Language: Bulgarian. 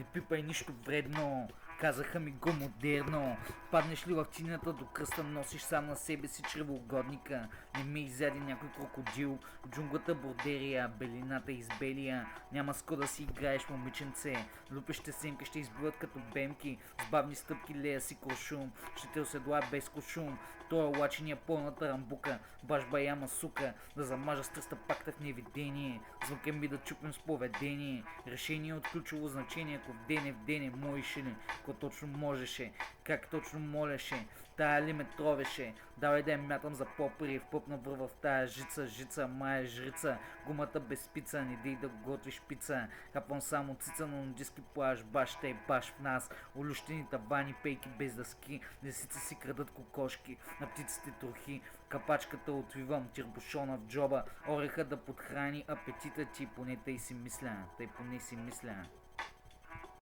Не пипай нищо вредно, казаха ми го модерно. Паднеш ли в тинята до кръста, носиш сам на себе си чревоугодника. Не ме изяде някой крокодил, в джунглата бордерия, белината избелия. Няма с ко да си играеш, момиченце. Лупещите семки ще избиват като бемки, с бавни стъпки лея си куршум. Ще те оседлая без куршум, той е лачения пълната рамбука. Баш баяма сука, да замажа стръста пакта в невидение. Звънкем ми да чупим с поведение. Решение от ключово значение, ако в дене моеше ли, ако точно можеше, как точно молеше, тая ли ме тровеше, давай да я мятам за попри, в пъпна върва в тая жица, мая жрица, гумата без спица, не дей да готвиш пица, капвам само цица на нудистки плаж, баш те баш в нас, олющени тавани, пейки без дъски, лисици си крадат кокошки, на птиците трохи, капачката отвивам, тирбушона в джоба, ореха да подхрани апетита ти, поне тъй си мисля.